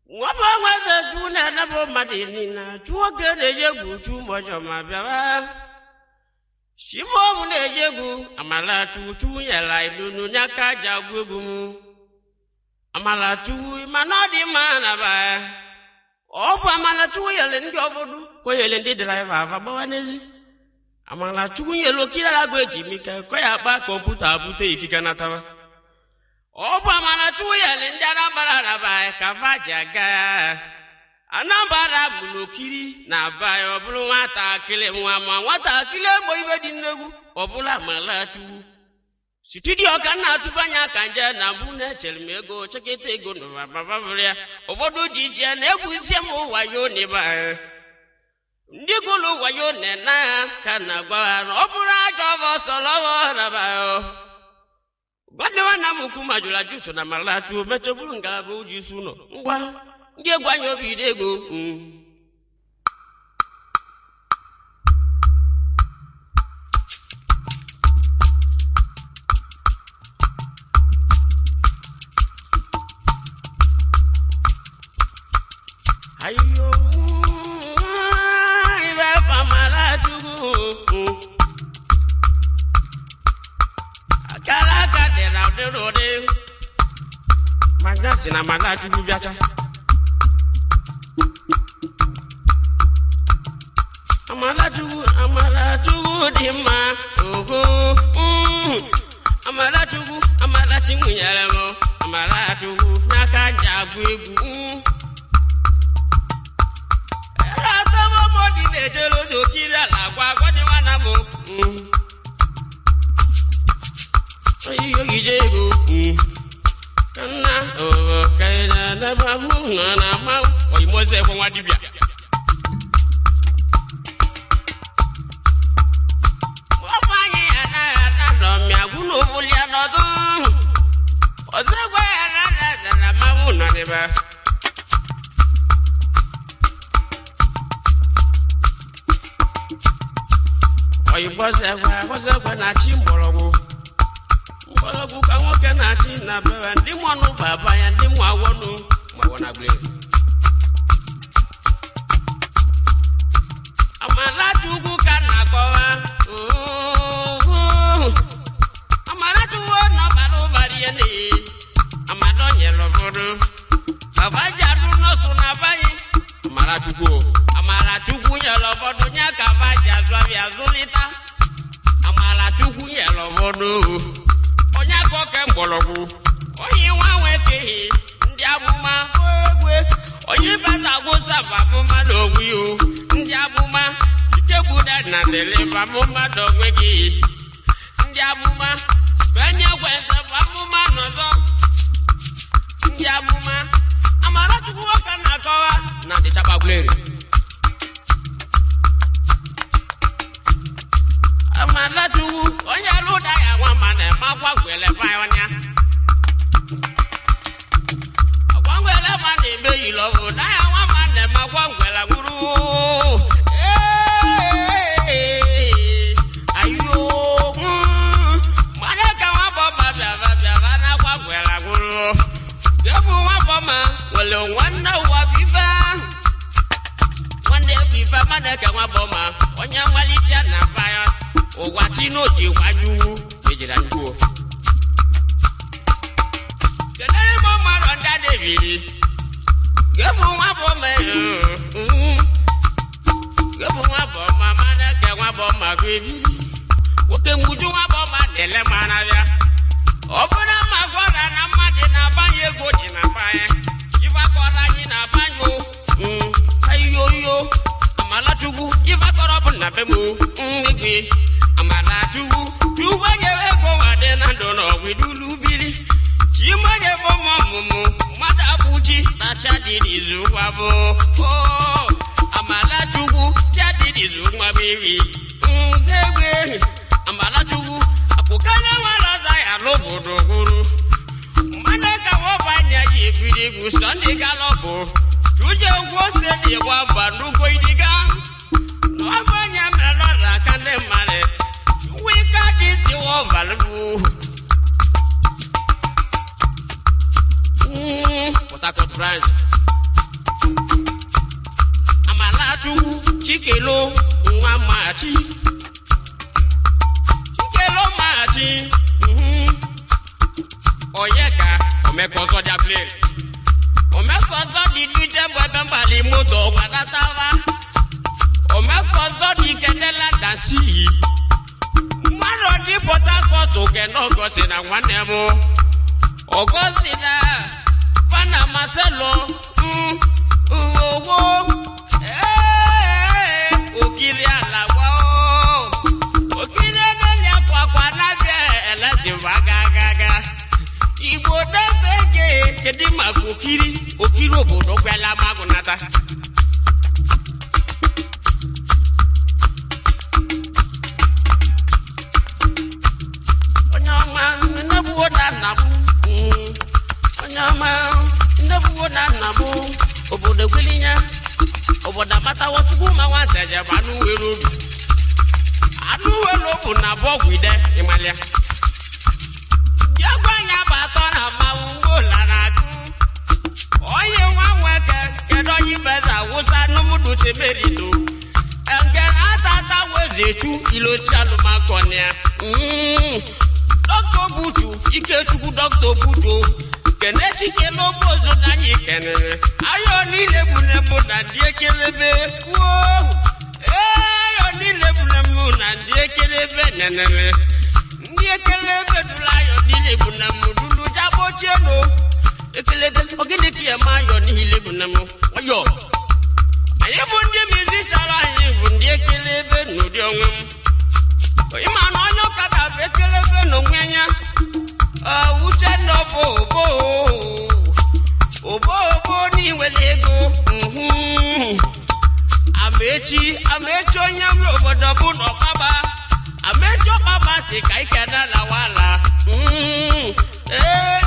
Wapa waza juna na bo madinina chuoke nejegu chumojo mabiawa Shimo bunejegu amala chuchu yela ilunu nyaka jagwegu amala chu manodi manaba Opa amala chu yele ndi obodu ko yele ndi driver fa bawanezi amala chu yelo kila la gweji mika ko ya ba computer abute ikika natawa Opa amala chu yele ndi anambara ba ka vajaga Anambara bulokiri na ba obulu nwata kile nwata kile mo ibe di nnegu obula amala chu Studio kana tubanya kanja na mbune chelmego chekete ego no baba vria obodo jije na egusie mo wayo ne ba ndigolo wayo ne na kana gwa obura jovo solowo na ba Gwadne wana mukuma jula juso na malatu metebulu ngabo ujisu no ngwa ngie gwanyo bidego Ayo, ibe pamalatu, akala kade na odorode, magasi na malatu biacha. Amalatu dima, amalatu munyalamo, amalatu nakanja gwegu. Jelo so kira la gwa gwa ni wana mo ayo gijego kana o kaina na mamu na ma oyi mo se ko wadibia mo fanye ana no mi agunu vulia no do ozegwa na mamu na ne ba Oyi bose na chi mbologu ka nwoke na chi na bebe ndị mwanụ baba ya ndị mwa wonu ma wona gbe Amala chugu kana kowa Amala chugu no balu bariene Amado nyelo bodu Baba jaru no suna bayi Amala chugu nyelo bodu nyaka vaja zwavi azulita Amala chugu nyelo bodu Onya koke mbologu Oyi wawe kehi Ndi amuma gwe Oyi bata gusa babuma dogwiyo Ndi amuma Ike buda na dele babuma dogwegi Ndi amuma Benye kweze babuma nozo Ndi amuma Amala chugu waka na kowa Na di chapa guleri Amala chugu Onya luda ya wamane Makwa gwele payonya Gwangwele mane me ilovo Da ya wamane makwa gwele guru Ayo Mane ka waboma Biava na kwa gwele guru Debu waboma Wale wana wabifa Wane bifa mane ka waboma Onya walicha na payo Owasino ji wanyu Mejira njuo Kenele mama ronda devili Gebu waboma Gebu waboma Mana ke waboma gwevili Woke muju waboma Nele manavya Opuna magora na madi na banye godi na paye Iva kora na banyo Ayo Amala chugu Iva kora buna bemu Nigwe Amala chugu Chuwa nyewe kwa wade na dono Widulu bili Chima nyewe mumu Madabuji Na chadidi zuwa bo Amala chugu Chadidi zuwa bibi Ngewe Amala chugu Apukane wala zaya lobo doguru Maneka wabanya yibidi gustandi galobo Chuje wose di wabanu koidiga Wabanya melora kane male Chuwika disi wabalu Port Harcourt branch Chikelo nwa machi Chikelo machi Oyeka omekoso dia play omekoso di twite bwebembali moto wadatava omekoso di kenela dansi maro di Port-Harcourt kenogo sina nwanemo ogosina Fana Marcelo Okiri alagwa okiri nele kwa na bia elasi wagaga Igbo debege kedi makokiri okiri obodo kwela magunata Onyama nebuo na nabu Onyama nebuo na nabu obodo kwelinya obodo mata wotugu ma wanta je banu wero bu na bogwide imalia Yagwanya bato na mawo laradu Oye wanweke kedo yibeza wusa numudu temerito Engera tata wezechu ilo chalu makonia Dr. Buju Ikechukwu Dr. Buju Kenechi kelo bozo nanyi kenene Ayo ni lebu na die kelebe Wo Ayo ni lebu na die kelebe nenene Die kelebe dulayo ni lebu na mudulu jabo cheno Ekelebe ogene kiye mayo ni lebu na mu Ayo Ayebu ndi mizi chala ayebu die kelebe nudi onwem Ima no onyo kada bekelebe no mwenya Uche no Obo ni welego Amechi onyamlo obodo bu no baba Amecho baba si kai kena la wala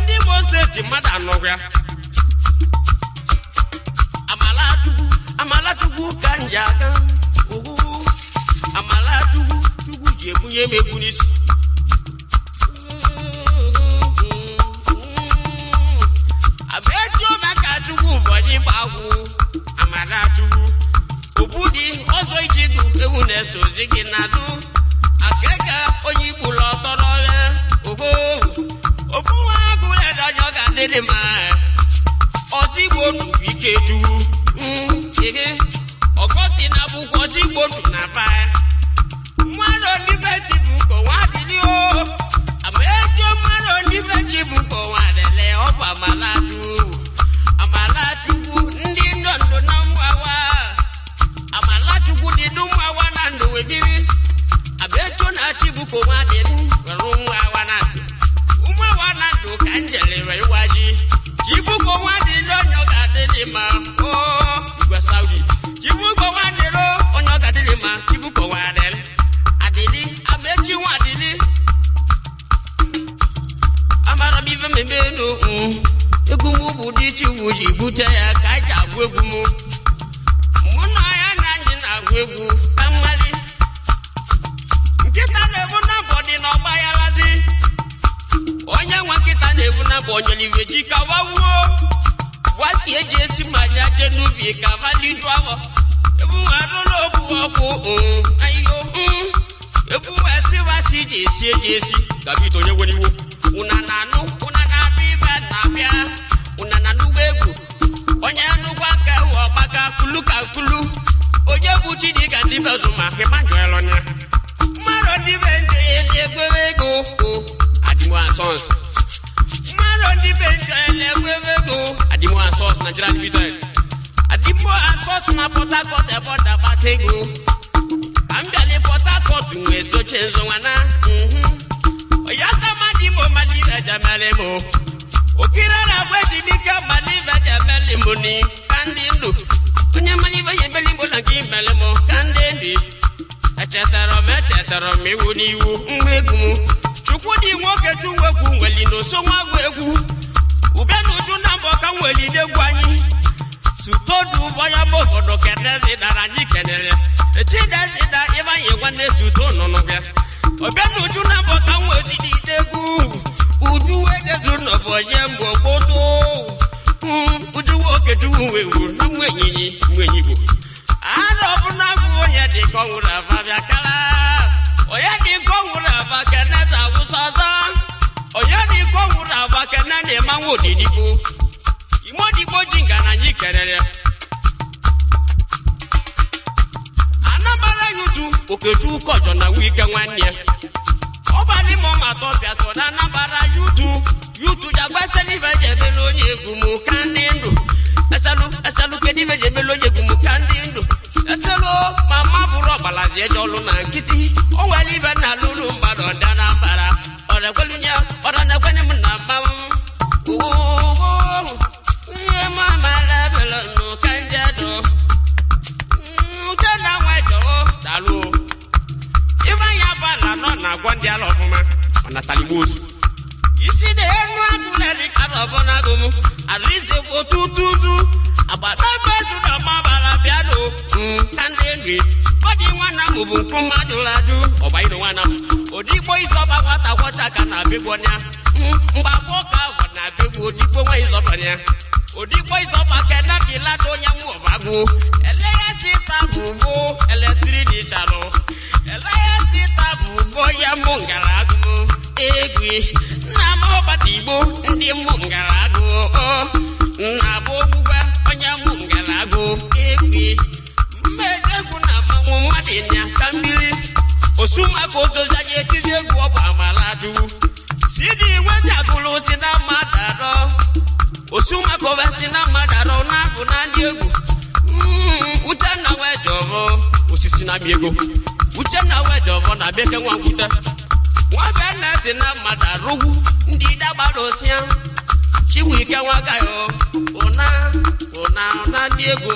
Ndi mo state mada nogya Amala tugu kanjaga Amala tugu jekunye megunisi Abejo maka tugu bodi bawu Amala tugu Obudi ozo ijigu ewu neso zigi nadu Akeka onyibu lotorowe Obuwa gule dojoga dedema Osigbo nubike tugu Ogosi na buku osigbo nunaba Mwaro nibe tibuko wadili o Abejo mwaro nibe tibuko wadele Opa Amalatu ndi ndondo na mwawa Amalatu di dumwawa na ndo webiri Abejo na tibuko wadili Umwawa na ndo kanjele wewaji Tibuko wadili onyoga delima Igwe Saudi Tibuko wadili onyoga delima Tibuko wadili Adili Amechi wadili Amara bive membeno Egumu budi chiwuji bute ya kaja agwegumu Muna ya nanji na agwegu Kamali Nkita nebu na bodi na ọba ya lazi Onye nwa nkita nebu na bonye liveji kawawo Wasi eji esi maja jenubi kavali dwawo Ebu wadolo obu oku Ayo Ebu wasi jesi Gabito nye weniwo Unananu ibe na-abịa Unananu egwu Onye nukwa nke ọgbaka kulu Onye bụ Chidika ndị bezuma Himanjo elonya Mmadụ ndị be ndị eli egwewe ego Adimo Ansons Mmadụ ndị be ndị eli egwewe ego Adimo Ansons Nigeria Limited Adimo Ansons na Port-Harcourt eboda bata ego Kambiali Port-Harcourt nwe zoche nzonwana Oyaka madimo malive jamelemo Okira na bweji bika malive jamelemo ni Kandindu Onye malive yemelimbo na gimelemo Kandindi Echetero mewu niwu Mwegumu Chukwudi nwoke chuwegu nwelino so nwagwegu Ubenu junambo ka nwelide gwanyi Sutodu boya mobodo kedezi daranji kenere Chidezi da iba yegwane suto nonobya Obenu junambo ka nwezidi degu Uju wedezu nobo yembo koto Uju woke chuwewu na mwenyibo Ano bunagu kongura Fabia Kala. Oyadi kongura Vakanata Wusaza. Oyadi kongura Vakanane Mangodi Diku. Imodi Bojingana Yikanere. Anambara YouTube, Okechu Kojo na weekend 1 year. Obali Mama Topia so na Anambara YouTube jagba seli vegetable onye gumu kandindo. Asalu kedi vegetable onye gumu kandindo. Asalu mama buro balazie jolu na nkiti. O wali be na lulu mbado nda na Anambara. Ora kwelunya, ora na kwene mna mam. Ye mama la belo no kanjado. Utana wejo dalu. Iba ya bala no na gwandi alofuma. Ona talibusu. Isi de enwa kuleli karabona gumu. Arise go tututu. Abada bezu na mabala biano. Kandengwi. Body wana mubu kumaduladu. Obaino wana. Odibo isoba wata wacha kana bigwonya. Mbaboka wana bigu odibo wa isobanya. Odibo isoba kena bilado nyamu obagu. Eleya sita bubu. Eletri charo. Eleya sita bubu ya mungalagu. Egwi. Namo badibo ndi mungalagu. Nabo buba onya mungalagu. Egwi. Medegu na mamu madinya kambili. Osuma kozo zaje tizegu oba maladu. Sidi weja gulu sina madaro. Osuma kowe sina madaro na bunandiegu. Uchana wejovo. Osisi na miego. Uchana wejovo na beke wanguta. Wabena sina madarugu. Ndida badosia. Chiwike wagayo. Ona diegu.